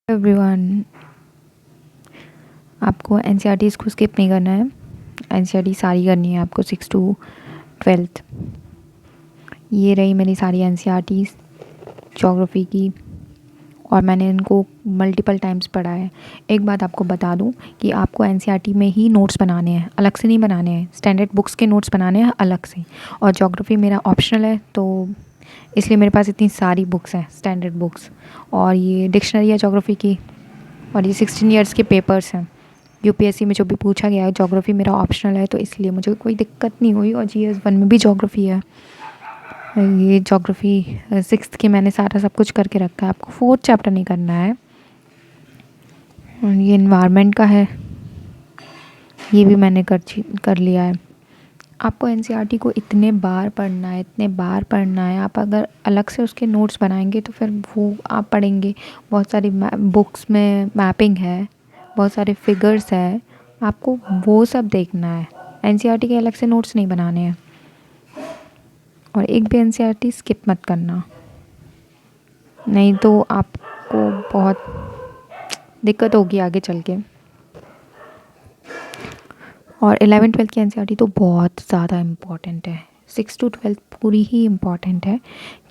Everyone, आपको NCERTs को skip नहीं करना है। एनसीईआरटी सारी करनी है आपको 6 to 12th। ये रही मेरी सारी एनसीईआरटीज़ ज्योग्राफी की, और मैंने इनको मल्टीपल टाइम्स पढ़ा है। एक बात आपको बता दूं कि आपको एनसीईआरटी में ही नोट्स बनाने हैं, अलग से नहीं बनाने हैं। स्टैंडर्ड बुक्स के नोट्स बनाने हैं अलग से, और ज्योग्राफी मेरा ऑप्शनल है, तो इसलिए मेरे पास इतनी सारी बुक्स हैं, स्टैंडर्ड बुक्स। और ये डिक्शनरी है ज्योग्राफी की, और ये 16 ईयर्स के पेपर्स हैं। यूपीएससी में जो भी पूछा गया है, ज्योग्राफी मेरा ऑप्शनल है, तो इसलिए मुझे कोई दिक्कत नहीं हुई। और जीएस 1 में भी ज्योग्राफी है। ये ज्योग्राफी 6th की मैंने सारा सब कुछ करके रखा है। आपको 4th चैप्टर नहीं करना है। और ये इन्वायरमेंट का है, ये भी मैंने कर लिया है। आपको एनसीईआरटी को इतने बार पढ़ना है, इतने बार पढ़ना है। आप अगर अलग से उसके नोट्स बनाएंगे तो फिर वो आप पढ़ेंगे। बहुत सारी बुक्स में मैपिंग है, बहुत सारे फिगर्स है, आपको वो सब देखना है। एनसीईआरटी के अलग से नोट्स नहीं बनाने हैं। और एक भी एनसीईआरटी स्किप मत करना, नहीं तो आपको बहुत दिक्कत होगी आगे चल के। और 11th-12th की एनसीईआरटी तो बहुत ज़्यादा इम्पॉर्टेंट है। 6 to 12th पूरी ही इम्पॉर्टेंट है,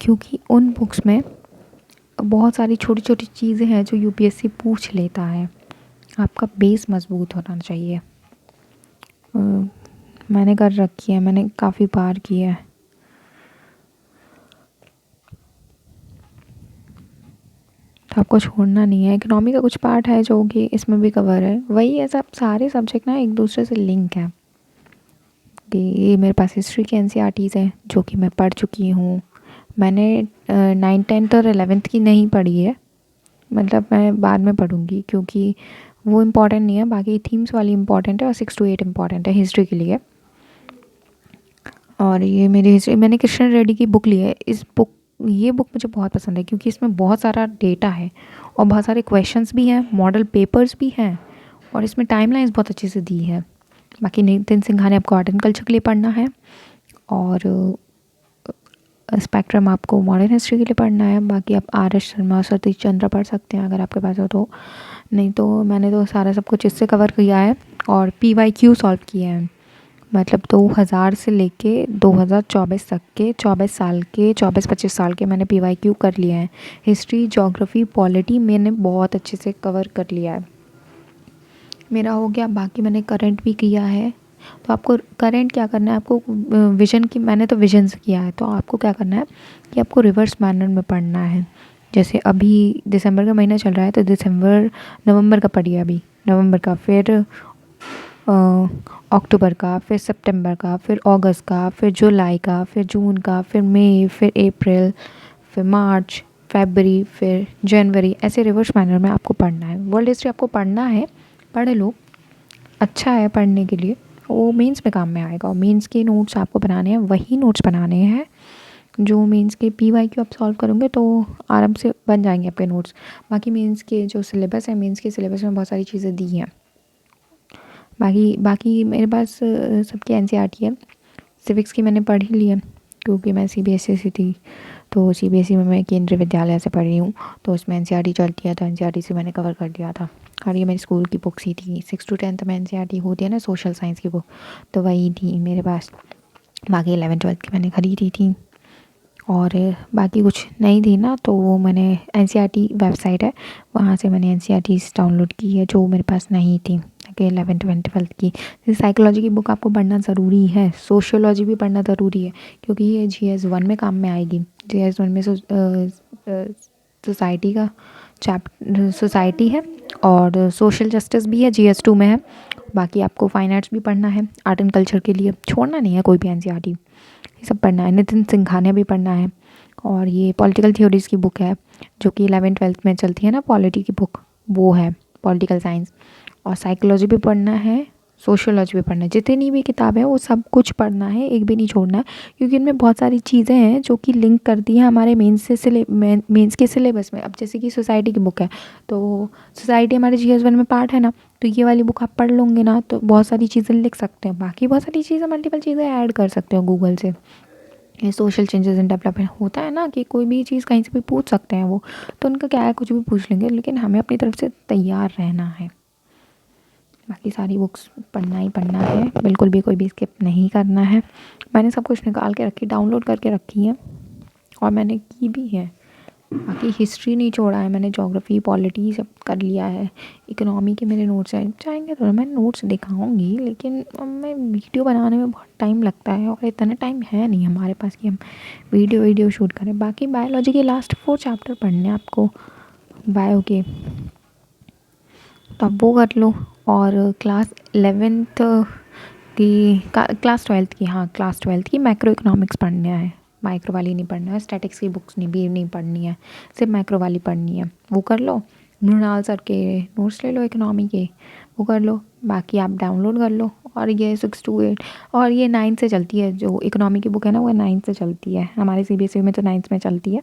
क्योंकि उन बुक्स में बहुत सारी छोटी छोटी चीज़ें हैं जो यूपीएससी पूछ लेता है। आपका बेस मजबूत होना चाहिए। मैंने कर रखी है, मैंने काफ़ी बार किया है। तो आपको छोड़ना नहीं है। इकोनॉमी का कुछ पार्ट है जो कि इसमें भी कवर है। वही है, सब सारे सब्जेक्ट ना एक दूसरे से लिंक है। कि ये मेरे पास हिस्ट्री की एनसीईआरटीज़ हैं जो कि मैं पढ़ चुकी हूँ। मैंने 9th 10th और 11th की नहीं पढ़ी है, मतलब मैं बाद में पढ़ूँगी, क्योंकि वो इम्पॉर्टेंट नहीं है। बाकी थीम्स वाली इम्पॉर्टेंट है, और 6 to 8 इम्पॉर्टेंट है हिस्ट्री के लिए। और ये मेरी हिस्ट्री, मैंने कृष्ण रेड्डी की बुक ली है। ये बुक मुझे बहुत पसंद है, क्योंकि इसमें बहुत सारा डेटा है, और बहुत सारे क्वेश्चंस भी हैं, मॉडल पेपर्स भी हैं, और इसमें टाइमलाइंस बहुत अच्छे से दी है। बाकी नितिन सिंघानिया आपको आर्ट एंड कल्चर के लिए पढ़ना है, और स्पेक्ट्रम आपको मॉडर्न हिस्ट्री के लिए पढ़ना है। बाकी आप आर एस शर्मा, सतीश चंद्र पढ़ सकते हैं अगर आपके पास हो तो। नहीं तो मैंने तो सारा सब कुछ इससे कवर किया है, और PYQ सॉल्व किए हैं। मतलब 2000 से लेके 2024 तक के 24-25 साल के मैंने PYQ कर लिया है। हिस्ट्री, ज्योग्राफी, पॉलिटी मैंने बहुत अच्छे से कवर कर लिया है, मेरा हो गया। बाकी मैंने करंट भी किया है। तो आपको करंट क्या करना है, आपको विजन की, मैंने तो विजन से किया है, तो आपको क्या करना है कि आपको रिवर्स मैनर में पढ़ना है। जैसे अभी दिसंबर का महीना चल रहा है, तो नवंबर का पढ़िए अभी, नवंबर का, फिर अक्टूबर का, फिर सितंबर का, फिर अगस्त का, फिर जुलाई का, फिर जून का, फिर मई, फिर अप्रैल, फिर मार्च, फरवरी, फिर जनवरी। ऐसे रिवर्स मैनर में आपको पढ़ना है। वर्ल्ड हिस्ट्री आपको पढ़ना है, पढ़ लो, अच्छा है पढ़ने के लिए। वो मेंस में काम में आएगा, और मेंस के नोट्स आपको बनाने हैं, वही नोट्स बनाने हैं जो मेंस के PYQ आप सॉल्व करोगे तो आराम से बन जाएंगे आपके नोट्स। बाकी मेंस के जो सिलेबस है, मेंस के सिलेबस में बहुत सारी चीज़ें दी हैं। बाकी मेरे पास सबकी एनसीईआरटी है। सिविक्स की मैंने पढ़ ही ली है, क्योंकि मैं सीबीएसई से थी, तो सीबीएसई में मैं केंद्रीय विद्यालय से पढ़ी हूँ, तो उसमें एनसीईआरटी चलती है, तो एनसीईआरटी से मैंने कवर कर दिया था। और ये मेरी स्कूल की बुक्स ही थी। 6 to 10th में एनसीईआरटी होती है ना, सोशल साइंस की बुक, तो वही थी मेरे पास। बाकी 11th-12th की मैंने खरीदी थी, और बाकी कुछ नहीं थी ना, तो वो मैंने एनसीईआरटी वेबसाइट है, वहाँ से मैंने एनसीईआरटी डाउनलोड की है जो मेरे पास नहीं थी कि 11th-12th की। जैसे साइकोलॉजी की बुक आपको पढ़ना ज़रूरी है, सोशियोलॉजी भी पढ़ना ज़रूरी है, क्योंकि ये GS 1 में काम में आएगी। GS 1 में सोसाइटी का सोसाइटी है, और सोशल जस्टिस भी है, GS 2 में है। बाकी आपको फाइन आर्ट्स भी पढ़ना है, आर्ट एंड कल्चर के लिए छोड़ना नहीं है कोई भी एनसीईआरटी, ये सब पढ़ना है। नितिन सिंघानिया भी पढ़ना है। और ये पॉलिटिकल थ्योरीज़ की बुक है, जो कि 11th-12th में चलती है ना, पॉलिटी की बुक, वो है पॉलिटिकल साइंस। और साइकोलॉजी भी पढ़ना है, सोशियोलॉजी भी पढ़ना है। जितनी भी किताबें हैं वो सब कुछ पढ़ना है, एक भी नहीं छोड़ना है, क्योंकि इनमें बहुत सारी चीज़ें हैं जो कि लिंक करती हैं हमारे मेंस के सिलेबस में। अब जैसे कि सोसाइटी की बुक है, तो सोसाइटी हमारे GS 1 में पार्ट है ना, तो ये वाली बुक आप पढ़ लोगे ना, तो बहुत सारी चीज़ें लिख सकते हैं। बाकी बहुत सारी चीज़ें, मल्टीपल चीज़ें ऐड कर सकते हो गूगल से। ये सोशल चेंजेस इन डेवलपमेंट होता है ना कि कोई भी चीज़ कहीं से भी पूछ सकते हैं वो, तो उनका क्या है कुछ भी पूछ लेंगे, लेकिन हमें अपनी तरफ से तैयार रहना है। बाकी सारी बुक्स पढ़ना ही पढ़ना है, बिल्कुल भी कोई भी स्किप नहीं करना है। मैंने सब कुछ निकाल के रखी, डाउनलोड करके रखी है और मैंने की भी है। बाकी हिस्ट्री नहीं छोड़ा है मैंने, ज्योग्राफी पॉलिटी सब कर लिया है। इकोनॉमी के मेरे नोट्स हैं, चाहेंगे तो मैं नोट्स दिखाऊंगी, लेकिन अब मैं वीडियो बनाने में बहुत टाइम लगता है और इतना टाइम है नहीं हमारे पास कि हम वीडियो शूट करें। बाकी बायोलॉजी के लास्ट 4 चैप्टर पढ़ने हैं आपको बायो के, तो आप वो कर लो। और क्लास 11th की क्लास 12th की, हाँ क्लास 12th की मैक्रो इकोनॉमिक्स पढ़ना है। माइक्रो वाली नहीं पढ़ना है, स्टैटिक्स की बुक्स नहीं पढ़नी है, सिर्फ मैक्रो वाली पढ़नी है। वो कर लो, मृणाल सर के नोट्स ले लो इकोनॉमी के, वो कर लो। बाकी आप डाउनलोड कर लो। और ये 6 to 8 और ये 9 से चलती है, जो इकोनॉमी की बुक है ना वो 9 से चलती है। हमारे CBSE में तो 9th में चलती है,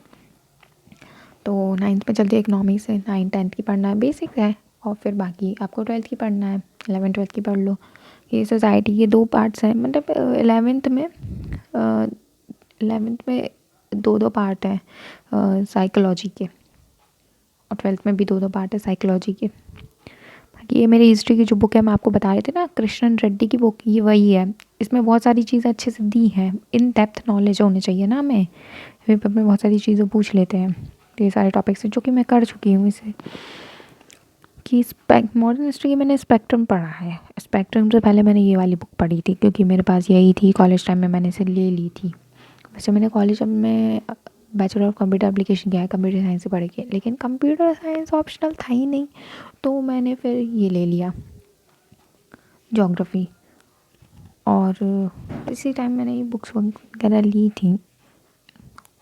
तो 9th में चलती है इकोनॉमी से। 9 10th की पढ़ना है, बेसिक है। और फिर बाकी आपको 12th की पढ़ना है, 11 12th की पढ़ लो। ये सोसाइटी के 2 पार्ट्स हैं, मतलब 11th में 2 पार्ट हैं साइकोलॉजी के, और 12th में भी 2 पार्ट है साइकोलॉजी के। बाकी ये मेरी हिस्ट्री की जो बुक है मैं आपको बता रही थी ना, कृष्णन रेड्डी की बुक, ये वही है। इसमें बहुत सारी चीज़ें अच्छे से दी हैं, इन डेप्थ नॉलेज होनी चाहिए ना हमें, पेपर में बहुत सारी चीज़ें पूछ लेते हैं। तो ये सारे टॉपिक्स हैं जो कि मैं कर चुकी हूँ इसे। कि मॉडर्न हिस्ट्री की मैंने स्पेक्ट्रम पढ़ा है, स्पेक्ट्रम से पहले मैंने ये वाली बुक पढ़ी थी क्योंकि मेरे पास यही थी, कॉलेज टाइम में मैंने इसे ले ली थी। वैसे मैंने कॉलेज में बैचलर ऑफ कंप्यूटर एप्लीकेशन किया है, कंप्यूटर साइंस से पढ़ के, लेकिन कंप्यूटर साइंस ऑप्शनल था ही नहीं, तो मैंने फिर ये ले लिया जोग्राफ़ी। और इसी टाइम मैंने ये बुक्स वगैरह ली थी,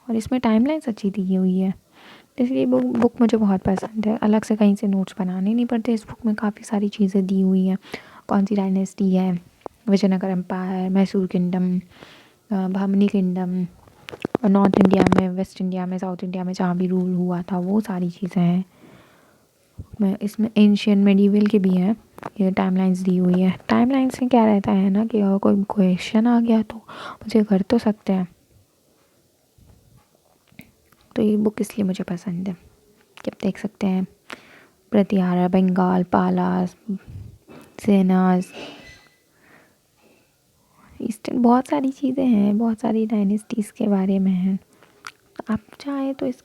और इसमें टाइमलाइंस अच्छी दी हुई है, इसलिए बुक मुझे बहुत पसंद है। अलग से कहीं से नोट्स बनाने नहीं पड़ते, इस बुक में काफ़ी सारी चीज़ें दी हुई हैं। कौन सी डायनेस्टी है, Vijayanagar empire, Mysore kingdom, Bahmani kingdom, और नॉर्थ इंडिया में, वेस्ट इंडिया में, साउथ इंडिया में जहाँ भी रूल हुआ था, वो सारी चीज़ें हैं। मैं इसमें एंशियंट मेडिवल के भी हैं, ये टाइमलाइंस दी हुई है। टाइमलाइंस में क्या रहता है ना कि अगर कोई क्वेश्चन आ गया तो मुझे कर तो सकते हैं, तो ये बुक इसलिए मुझे पसंद है कि आप देख सकते हैं प्रतिहारा, बंगाल, पालास, सेनास, ईस्टर्न, बहुत सारी चीज़ें हैं, बहुत सारी डायनेस्टीज़ के बारे में हैं। आप चाहें तो इस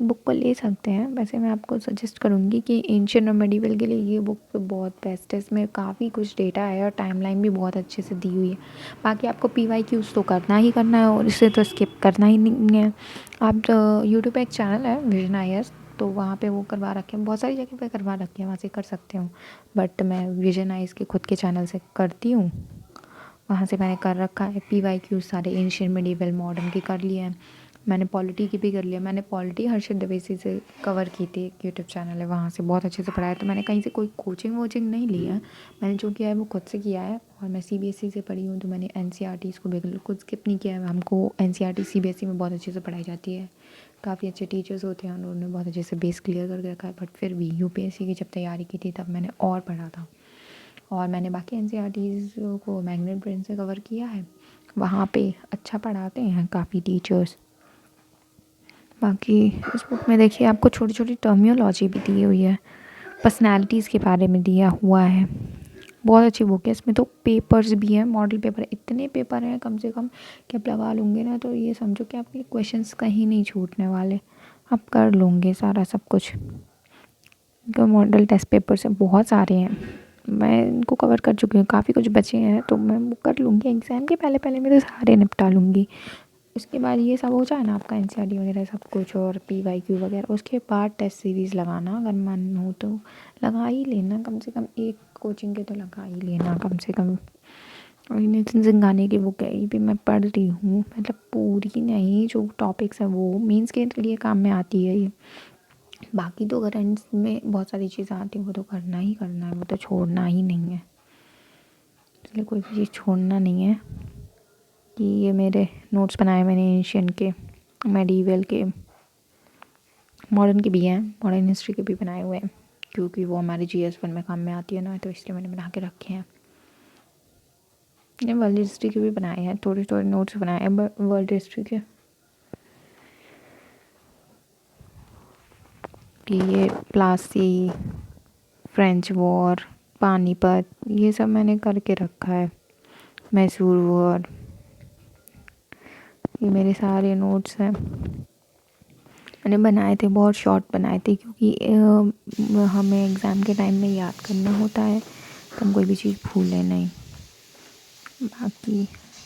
बुक को ले सकते हैं। वैसे मैं आपको सजेस्ट करूँगी कि एंशियंट और मेडिवल के लिए ये बुक बहुत बेस्ट है, इसमें काफ़ी कुछ डेटा है और टाइमलाइन भी बहुत अच्छे से दी हुई है। बाकी आपको PYQs तो करना ही करना है और इसे तो स्किप करना ही नहीं है। आप यूट्यूब पे एक चैनल है विजन IAS, तो वहाँ पे वो करवा रखे हैं, बहुत सारी जगह पे करवा रखे हैं, वहाँ से कर सकते हो। बट मैं विजन IAS के खुद के चैनल से करती हूँ, वहाँ से मैंने कर रखा है। PYQs सारे एंशियंट मेडिवल मॉडर्न के कर लिए हैं। मैंने पॉलिटी की भी कर लिया, मैंने पॉलिटी हर्षित द्विवेदी से कवर की थी, एक यूट्यूब चैनल है, वहाँ से बहुत अच्छे से पढ़ाया। तो मैंने कहीं से कोई कोचिंग वोचिंग नहीं लिया, मैंने जो किया है वो खुद से किया है। और मैं CBSE से पढ़ी हूँ, तो मैंने NCERT को बिल्कुल खुद स्किप नहीं किया है। हमको NCERT CBSE में बहुत अच्छे से पढ़ाई जाती है, काफ़ी अच्छे टीचर्स होते हैं, उन्होंने बहुत अच्छे से बेस क्लियर करके रखा है। बट फिर भी UPSC की जब तैयारी की थी तब मैंने और पढ़ा था, और मैंने बाकी NCERTs को मैग्नेट ब्रेन से कवर किया है, वहाँ पे अच्छा पढ़ाते हैं काफ़ी टीचर्स। बाकी इस बुक में देखिए आपको छोटी छोटी टर्मियोलॉजी भी दी हुई है, पर्सनालिटीज़ के बारे में दिया हुआ है। बहुत अच्छी बुक है, इसमें तो पेपर्स भी हैं, मॉडल पेपर, इतने पेपर हैं कम से कम कि आप लगा लूँगे ना तो ये समझो कि आपके क्वेश्चंस कहीं नहीं छूटने वाले, आप कर लूँगे सारा सब कुछ। मॉडल टेस्ट पेपर से बहुत सारे हैं, मैं इनको कवर कर चुकी हूँ, काफ़ी कुछ बचे हैं तो मैं वो कर लूँगी एग्ज़ाम के पहले पहले, मैं तो सारे निपटा लूँगी। उसके बाद ये सब हो जाए ना आपका NCERT वगैरह सब कुछ और PYQ वगैरह, उसके बाद टेस्ट सीरीज़ लगाना, अगर मन हो तो लगा ही लेना, कम से कम एक कोचिंग के तो लगा ही लेना कम से कम। और नितिन सिंघानिया की बुक है, ये भी मैं पढ़ रही हूँ, मतलब पूरी नहीं, जो टॉपिक्स हैं वो मेंस के लिए काम में आती है ये। बाकी तो करंट्स में बहुत सारी चीज़ें आती हैं, वो तो करना ही करना है, वो तो छोड़ना ही नहीं है, इसलिए कोई भी चीज़ छोड़ना नहीं है। कि ये मेरे नोट्स बनाए मैंने एशियन के, मेडिवल के, मॉडर्न के भी हैं, मॉडर्न हिस्ट्री के भी बनाए हुए हैं, क्योंकि वो हमारे GS1 में काम में आती है ना, तो इसलिए मैंने बना के रखे हैं। ये वर्ल्ड हिस्ट्री के भी बनाए हैं, थोड़े थोड़े नोट्स बनाए हैं वर्ल्ड हिस्ट्री के, कि ये प्लासी, फ्रेंच वॉर, पानीपत, ये सब मैंने करके रखा है, मैसूर वॉर, ये मेरे सारे नोट्स हैं। मैंने बनाए थे, बहुत शॉर्ट बनाए थे, क्योंकि हमें एग्ज़ाम के टाइम में याद करना होता है, तो हम कोई भी चीज़ भूलें नहीं। बाकी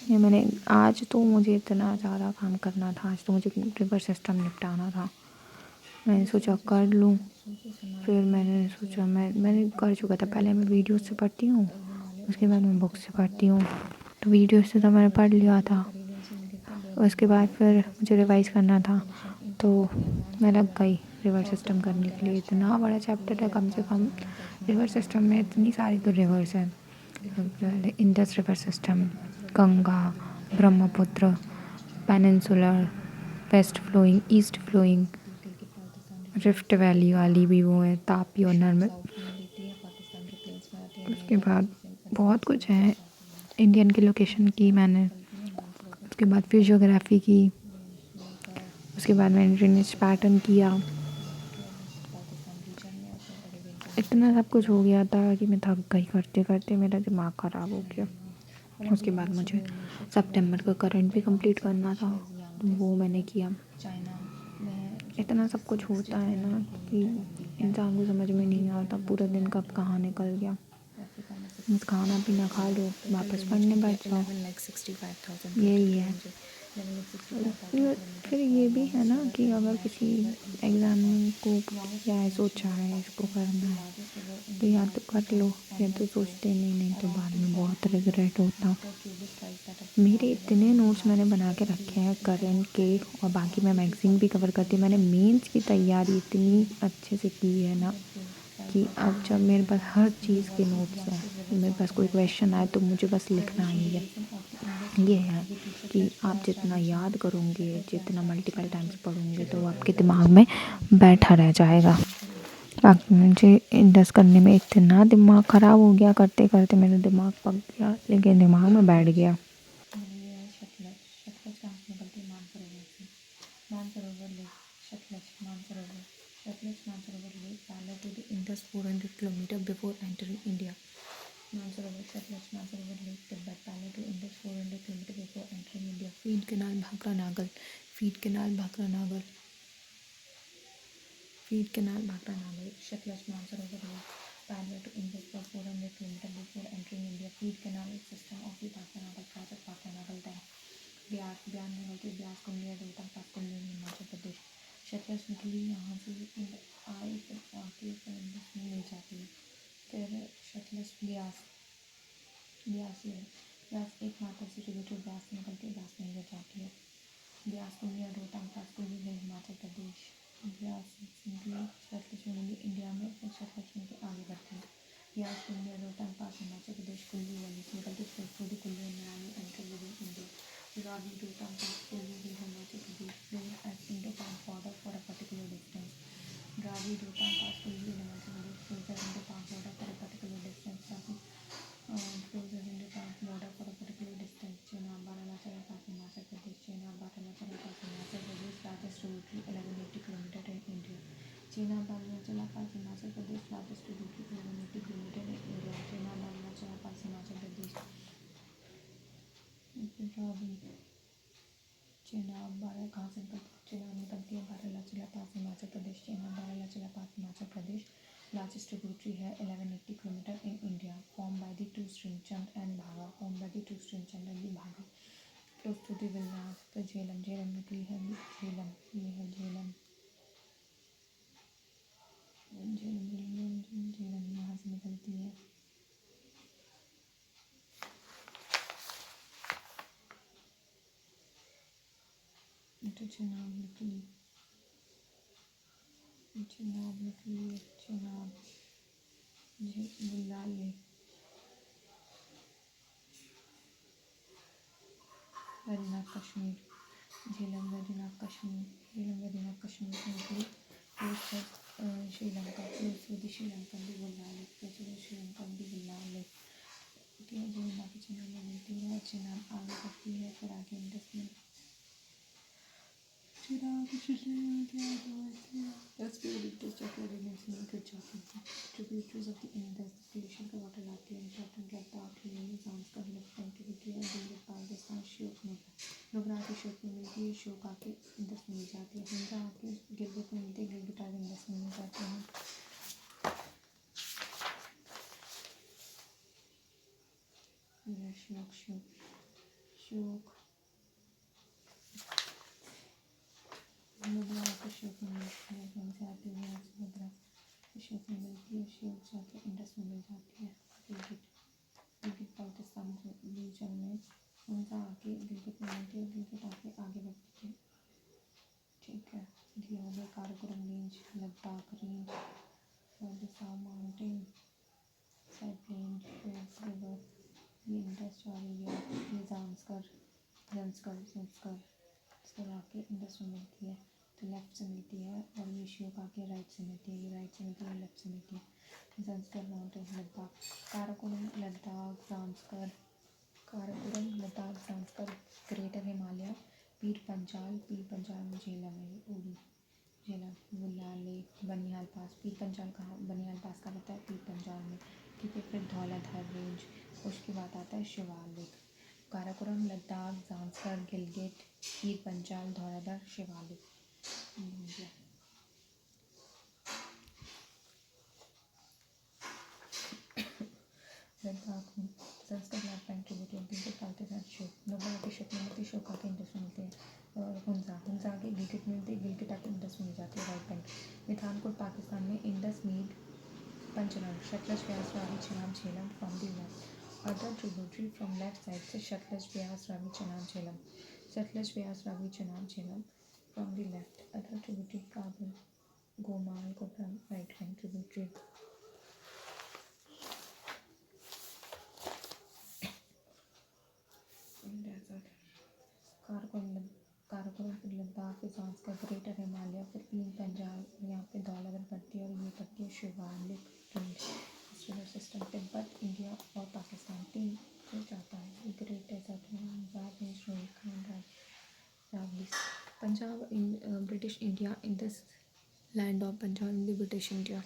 ये मैंने आज तो मुझे इतना ज़्यादा काम करना था, आज तो मुझे रिवर सिस्टम निपटाना था, मैंने सोचा कर लूँ। फिर मैंने सोचा मैंने कर चुका था, पहले मैं वीडियो से पढ़ती हूँ, उसके बाद मैं बुक से पढ़ती हूँ, तो वीडियो से तो मैंने पढ़ लिया था, उसके बाद फिर मुझे रिवाइज़ करना था, तो मैं लग गई रिवर सिस्टम करने के लिए। इतना बड़ा चैप्टर है, कम से कम रिवर सिस्टम में इतनी सारी तो रिवर्स हैं, Indus river system, Ganga, Brahmaputra, peninsular, west flowing, east flowing, rift valley वाली भी वो है, तापी और नर्मदा। उसके बाद बहुत कुछ है, इंडियन की लोकेशन की मैंने, उसके बाद फिर ज्योग्राफी की, उसके बाद मैंने ड्रेनेज पैटर्न किया, इतना सब कुछ हो गया था कि मैं थक गई करते करते, मेरा दिमाग ख़राब हो गया। उसके बाद मुझे सितंबर का करंट भी कंप्लीट करना था, तो वो मैंने किया। इतना सब कुछ होता है ना कि इंसान को समझ में नहीं आता पूरा दिन कब कहाँ निकल गया। बस खाना पीना खा लो, वापस पढ़ने बैठ जाओ, यही है। फिर ये भी है ना कि अगर किसी एग्ज़ाम को किया है, सोचा है इसको करना है, तो या तो कर लो, या तो सोचते नहीं तो बाद में बहुत रिग्रेट होता। मेरे इतने नोट्स मैंने बना के रखे हैं करंट के, और बाकी मैं मैगज़ीन भी कवर करती हूँ। मैंने मेंस की तैयारी इतनी अच्छे से की है ना कि अब जब मेरे पास हर चीज़ के नोट्स हैं, मेरे पास कोई क्वेश्चन आए तो मुझे बस लिखना ही है। ये है कि आप जितना याद करोगे, जितना मल्टीपल टाइम्स पढ़ोगे, तो आपके दिमाग में बैठा रह जाएगा। बाकी मुझे इंडस करने में इतना दिमाग ख़राब हो गया, करते करते मेरा दिमाग पक गया, लेकिन दिमाग में बैठ गया। Indus 400 kilometer before entering India. Mansarovar, Sutlej, Mansarovar lake, Tibet, parallel to Indus 400 kilometre before entering India. Feed canal Bhakra Nangal, feed canal Bhakra Nangal, feed canal Bhakra Nangal, Sutlej, Mansarovar lake, parallel to Indus for 400 kilometre before entering India. Feed canal system of the Bhakra Nangal project, Bhakra Nangal dam. Beas, ब्यान नगर के ब्यास कुंडिया रोहतक पाटकुंडी हिमाचल प्रदेश। सतलज निकली यहाँ से आई, फिर आके Indus में ले जाती है। फिर सतलज ब्यास, ब्यास ये ब्यास एक मात्र से ट्रिब्यूटरी ब्यास से निकलती है, ब्यास में ले जाती है। ब्यास कुंडिया रोहतक पाटकुंडी हिमाचल प्रदेश। ब्यास निकली सतलज में मिली इंडिया में, फिर सतलज में के आगे बढ़ती है। ब्यास कुंडिया रोहतक पास हिमाचल प्रदेश, कुल्लू वाली से निकलती है, फिर Kullu Manali enter with India. Ravi Rohtak pass Kullu भी Himachal Pradesh, flowing at Indo Pak border for a particular distance. Ravi Rohtak pass Kullu Himachal Pradesh, flows at Indo Pak border for a particular distance. Flows at Indo Pak border for a particular distance. Chenab Arunachal pass Himachal Pradesh, Chenab Arunachal pass Himachal Pradesh, largest tributary 1180 kilometre in India. Chenab Arunachal pass Himachal Pradesh, largest tributary 1180 kilometre in India. Chenab Arunachal pass Himachal Pradesh. Ravi Chenab बारह कहाँ से चेनाब निकलती है Baralachala pass Himachal Pradesh, Chenab Baralachala pass Himachal Pradesh, largest tributary है 1180 kilometre in India. Form by the two stream Chand and Bhaga, form by the two stream Chand and Bhaga. Close to the विलनास, फिर झेलम, झेलम निकली है झेलम, ये है झेलम, झेलम झेलम झेलम यहाँ से निकलती है। तो चेनाब निकली, चेनाब निकली, चेनाब बुलाले, वेरीनाथ कश्मीर, झेलम वेरीनाथ कश्मीर, झेलम वेरीनाथ कश्मीर से निकली। श्रीलंका, श्रीलंकन भी बुलाले, श्रीलंकन भी बुलाले। झेलम की चेनाब में मिलती है tributaries of the Indus, the glacier का water लाती है important Ladakh, Leh, Zanskar, left bank tributary है, गिलगित बाल्टिस्तान, श्योक नुब्रा आके श्योक में मिलती है, श्योक आके इंडस में मिल जाती है, हुंजा आके गिलगित में मिलती है, गिलगित आके इंडस में मिल जाती है। श्योक श्योक श्योक नुब्रा आके श्योक में मिलती है, हुंजा आती है नुब्रा श्योक में मिलती है, श्योक जाके इंडस में मिल जाती है। गिलगित बाल्टिस्तान रीजन में हुंजा आके गिलगित में मिलती है, गिलगित आके आगे बढ़ती है। ठीक है, ये हो गया काराकोरम रेंज, लद्दाख रेंज, बिसाऊ माउंटेन, साइड प्लेन, शेल्स रिवर, ये इंडस जा रही है, ये ज़ांस्कर इसके आके इंडस में मिलती है, तो लेफ्ट से मिलती है, और ये श्योक आके राइट से मिलती है, ये राइट से मिलती है, लेफ्ट से मिलती है। ज़ांस्कर माउंटेन लद्दाख, काराकोरम लद्दाख ज़ांस्कर, ग्रेटर हिमालय, पीर पंजाल में झेलम है, उड़ी झेलम, बुलाले, बनिहाल पास, पीर पंजाल कहाँ, बनिहाल पास का रहता है पीर पंजाल में। ठीक है, फिर धौलाधार रेंज, उसके बाद आता है शिवालिक। काराकोरम लद्दाख ज़ांस्कर गिलगित पीर पंजाल धौलाधार शिवालिक। लद्दाख में Zanskar black bank tributary Gilgit Baltistan Shyok Nubra के श्योक में मिलती है, श्योक आके इंडस में मिलती है, और हुंजा आके गिलगित में मिलती है, गिलगित आके इंडस में मिल जाती है, राइट बैंक। मिठानकोट पाकिस्तान में Indus meet Panchnad, Sutlej Vyas Ravi Chenab Jhelum from the left, other tributary from left side से Sutlej Vyas Ravi Chenab Jhelum, Sutlej Vyas Ravi Chenab Jhelum from the left, other tributary Kabul Gomal Kurram right bank tributary. Karakoram फिर लद्दाख, फिर ज़ांस्कर, ग्रेटर हिमालय, फिर पीर पंजाल, यहाँ पे धौलाधार पड़ती है, और ये पड़ती है Shivalik river system. Tibet, India और पाकिस्तान तीन जो जाता है, ग्रेट डेजर्ट में पंजाब में रोहिलखंड रावली। Punjab British India in this land of Punjab in the British India,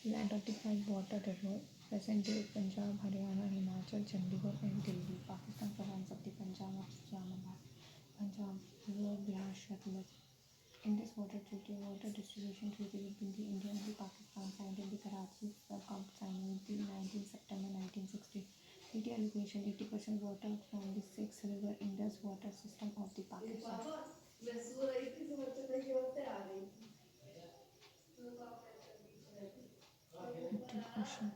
land of the 5 water river, present day Punjab, Haryana, Himachal, Chandigarh and Delhi. Pakistan surrounds of the Punjab of Islamabad. Punjab, River, Bihar, Shatluj. In this water treaty, water distribution treaty between the India and the Pakistan signed in the Karachi signing the 19 September 1960. Treaty allocation 80% water from the 6 river Indus water system of the Pakistan. Ocean.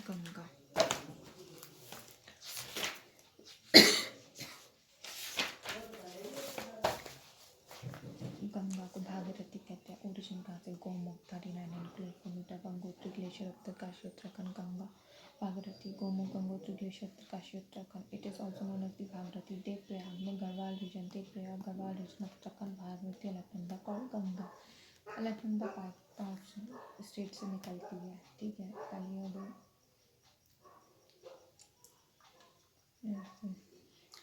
Ganga, Ganga को भागीरथी कहते हैं। Origin कहाँ से, Gomukh 39 kilometre, Gangotri glacier Uttarkashi Uttarakhand, Ganga Bhagirathi Gomukh Gangotri glacier Uttarkashi Uttarakhand. It is also known as the Bhagirathi. Devprayag में Garhwal region, Devprayag Garhwal region Uttarakhand, Bhagirathi Alaknanda और गंगा। अलकनंदा पाँच state से निकलती है। ठीक है, पहले दो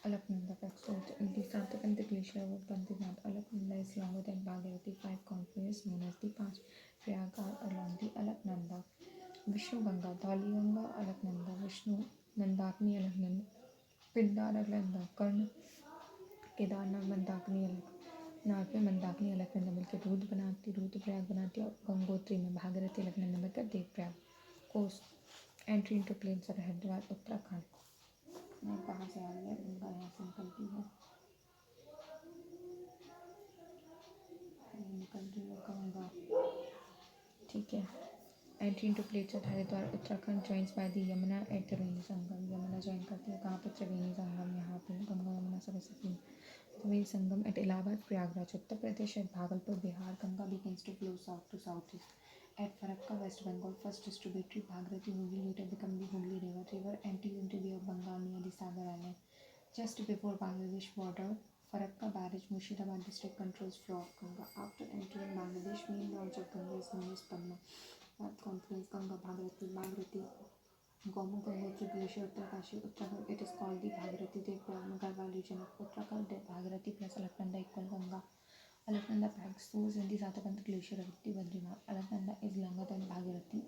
Alaknanda facts. The Santakanta glacier of Bantinath, Alaknanda is longer than Bhagirathi. 5 confluences known as the Panch Prayag are along the Alaknanda. Vishnu Ganga, Dhali Ganga, Alaknanda, Vishnu Nandakni Alaknanda, Pindar Alaknanda, Karna Kedarnath Mandakini Alaknanda में मंदाकिनी अलकनंदा मिलकर रुद्रप्रयाग बनाती है, और गंगोत्री में भागीरथी अलकनंदा मिलकर देवप्रयाग। कोस्ट entry into plains और हरिद्वार उत्तराखंड। कहाँ से आ रही है गंगा, यहाँ से निकलती है, निकल रही है गंगा। ठीक है, एंट्री इनटू प्लेन्स और Haridwar Uttarakhand joins by the Yamuna at Triveni Sangam. Yamuna join करती है कहाँ पे, त्रिवेणी संगम, यहाँ पे Ganga Yamuna Saraswati Triveni Sangam at Allahabad Prayagraj Uttar Pradesh at Bhagalpur Bihar. Ganga begins to flow south to southeast at Farakka West Bengal. First distributary Bhagirathi Hooghly later become the Hooghly River. River empties into Bay of Bengal near the Sagar Island. Just before Bangladesh border, Farakka Barrage, Murshidabad district controls flow of Ganga. After entering Bangladesh, main branch of Ganga is known as Padma. North confluence Ganga Bhagirathi Goma Gangotri Glacier, Uttarkashi, Uttarakhand. It is called the Bhagirathi Devpayag Garhwal region of Uttarakhand. Bhagirathi plus Alaknanda equal Ganga. Alaknanda packs source in the Satakant Glacier of the Badrinath. Alaknanda is longer than Bhagirathi.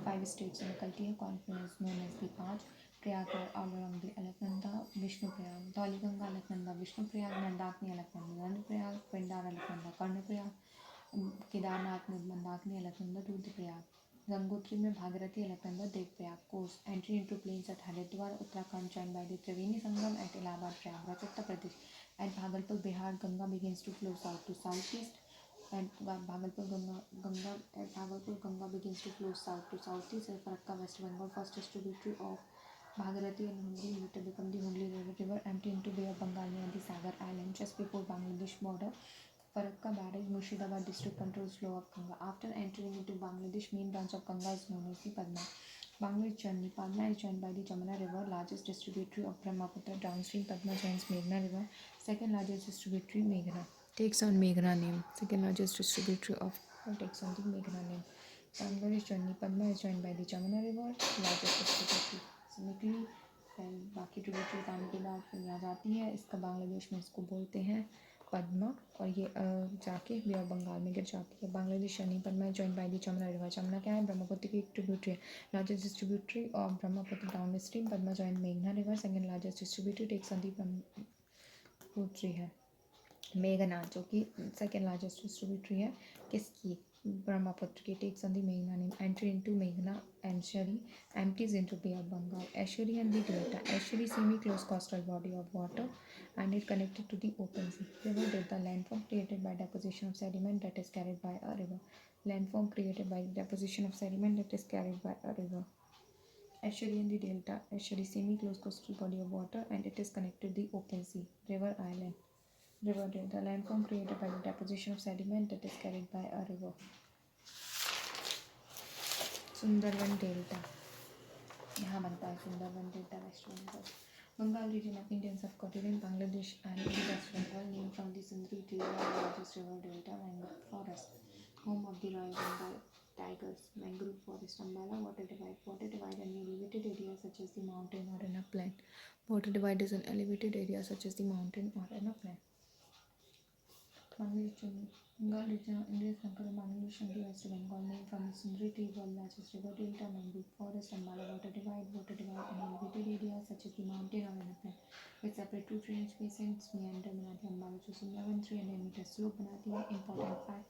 5 states निकलती है confluence known as the पांच Prayag all along the Alaknanda, Vishnu Prayag, Dhaulaganga, Alaknanda, Vishnu Prayag, Mandakini, Alaknanda, Nand Prayag, Pindar, Alaknanda, Karna Prayag, Kedarnath में मंदाकिनी, अलकनंदा, रुद्रप्रयाग. गंगोत्री में Bhagirathi, Alaknanda, Devprayag. Course entry into plains at Haridwar Uttarakhand joined by the Triveni Sangam at Allahabad, Prayagraj, Uttar Pradesh. At Bhagalpur, Bihar, Ganga begins to flow south to southeast. At Bhagalpur, Ganga begins to flow south to southeast. At Farakka, West Bengal, first distributary of Bhagirathi and Hooghly later become the Hooghly River, empty into Bay of Bengal near the Sagar Island, just before Bangladesh border. Farakka Barrage, Murshidabad district controls flow of Ganga. After entering into Bangladesh, main branch of Ganga is known as the Padma. Bangladesh journey. Padma is joined by the Jamuna River, largest distributary of Brahmaputra. Downstream, Padma joins Meghna River, second largest distributary. Meghna takes on Meghna name. Second largest distributary of takes on the Meghna name. Bangladesh journey. Padma is joined by the Jamuna River, largest distributary. So निकली फिर बाकी tributaries आने के बाद फिर यहाँ जाती है. इसका बांग्लादेश में इसको बोलते हैं पद्मा, और ये जाके बे ऑफ बंगाल में गिर जाती है. बांग्लादेश शनि Padma join by the Jamuna river. Jamuna क्या है? ब्रह्मपुत्र की एक ट्रिब्यूटरी है. Largest distributary of Brahmaputra downstream. Padma join मेघना river. Second largest distributary takes on the Brahmaputri है. मेघना जो कि सेकेंड लार्जेस्ट डिस्ट्रीब्यूटरी है किसकी? ब्रह्मपुत्र की. टेक्स ऑन द मेघना नेम. एंट्री इनटू मेघना estuary, empties into Bay of Bengal. Estuary and the delta. Estuary semi-closed coastal body of water and it connected to the open sea. River delta, landform created by deposition of sediment that is carried by a river. Landform created by deposition of sediment that is carried by a river. Estuary and the delta. Estuary semi-closed coastal body of water and it is connected to the open sea. River island. River delta, landform created by the deposition of sediment that is carried by a river. Sundarban delta, यहाँ बनता है Sundarban delta, west Bengal. Bengal region of Indian subcontinent, Bangladesh and West Bengal, named from the Sindri River, largest river delta. Mangrove forest, home of the Royal Bengal tigers. Mangrove forest. Ambala water divide. Water divide an elevated area such as the mountain or an upland. Water divide is an elevated area such as the mountain or an upland. Bangladesh journey. Bengal region of Indian subcontinent, Bangladesh and the West Bengal, named from the Sindri River, largest river delta. Mangrove forest. Ambala water divide. Water divide an elevated area such as the mountain or an upland, with separate two drainage basins. Meander बनाती है अम्बाला जो Sundarban 300 metre slope बनाती है. Important fact: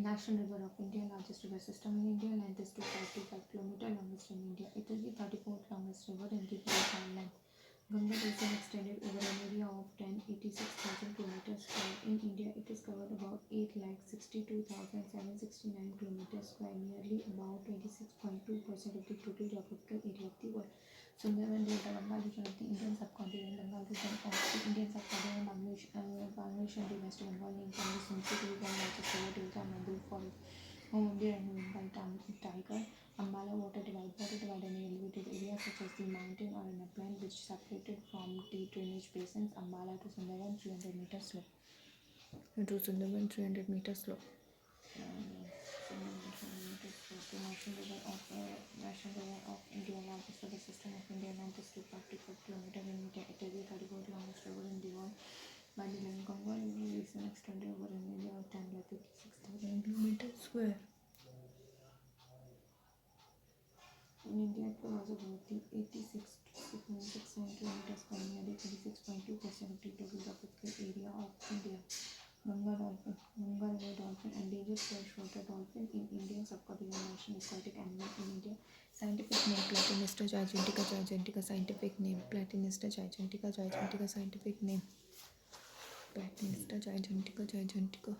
National River of India, largest river system in India. Length is 2.25 km, longest in India. It is the 34th longest river in the world length. Ganga basin extended over an area of 1086,000 kilometers square. In India, it is covered about 8,62,769 kilometers square, nearly about 26.2% of the total geographical area of the world. Sundarban Delta, Bengal region of the Indian subcontinent. Bengal region of the Indian subcontinent, Bangladesh and the West Bengal, named from the Sindri River, largest river delta. Mangrove forest, home of the Royal Bengal tiger. Ambala water divide. Water divide an elevated area such as the mountain or an upland which separated from the drainage basins. Ambala to Sundarban 300 meters slope. To Sundarban 300 meters slope. The National River of India, largest river system of India. Length is 2.25 km in India. It is the 34th longest river in the world. By the Ganga River basin extended over an area of 10,56,000 kilometers square. In India, it covers about the 86,609 kilometers square, nearly 36.2% of the total geographical area of India. Ganga dolphin. Ganga river dolphin, endangered freshwater dolphin in Indian subcontinent, national aquatic animal in India. Scientific name Platanista gigantica gigantica. Scientific name Platanista gigantica gigantica. Scientific name Platanista gigantica gigantica.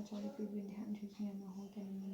Sorry, please be ध्यान दीजिए मैं हूँ क्या नहीं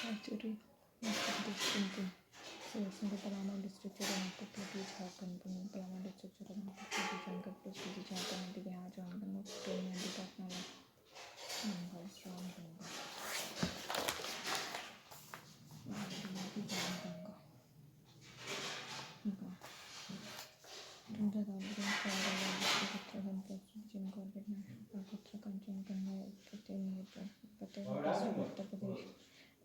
Actually, thinking. So, it's in the Palama district, please happen to me. Palama district, Junker, plus Vizi Champion, and the Bihar Champion of Stone and the Patnala. Strong Ganga.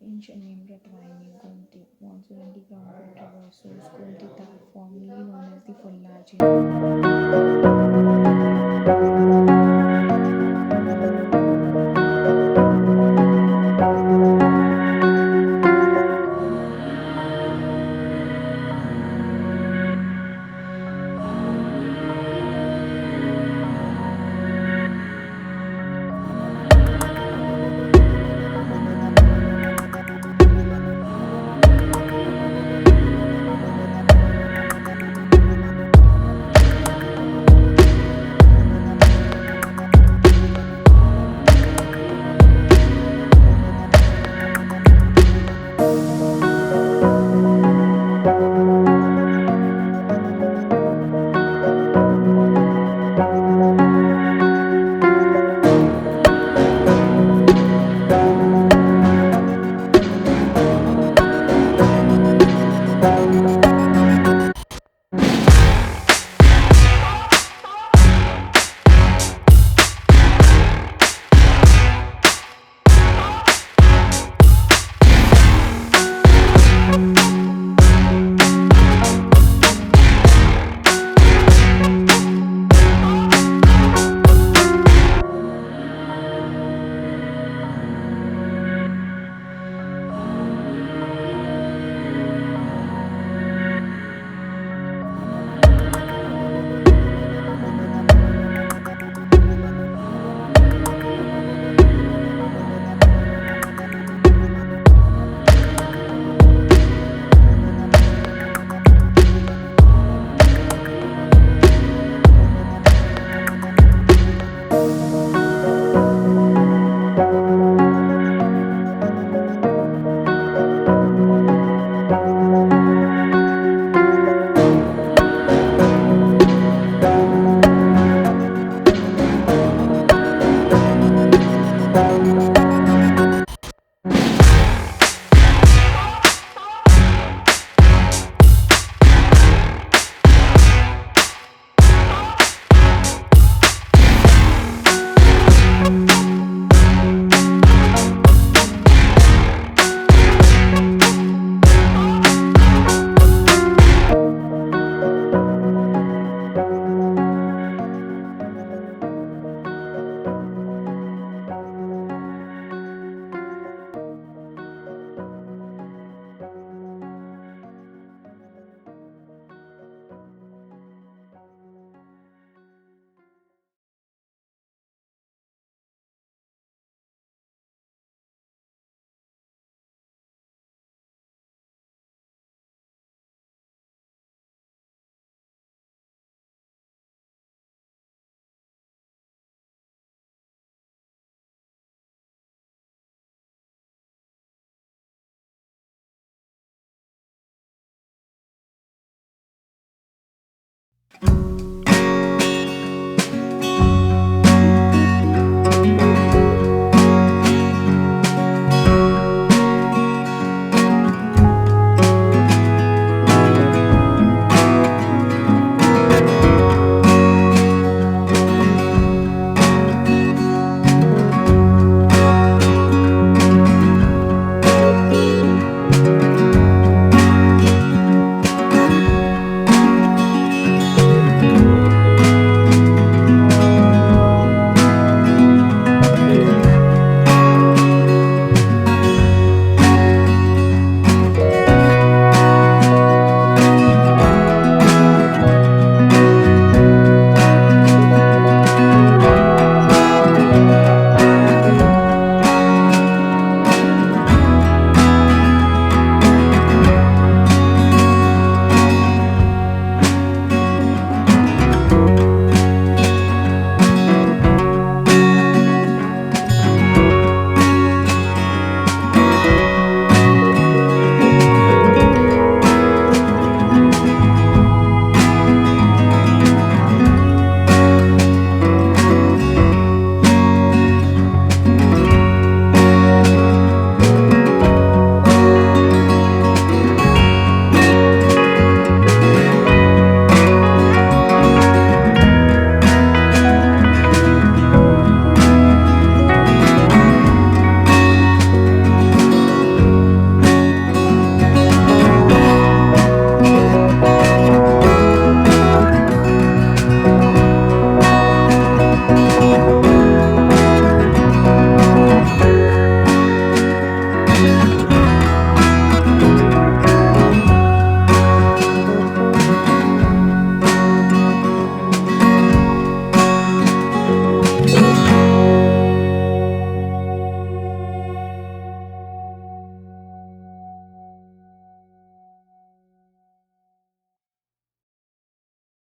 Ancient name Ratwani, Gunti, monsoon in the groundwater river source, Gunti Tal, formerly known as the Fullaji.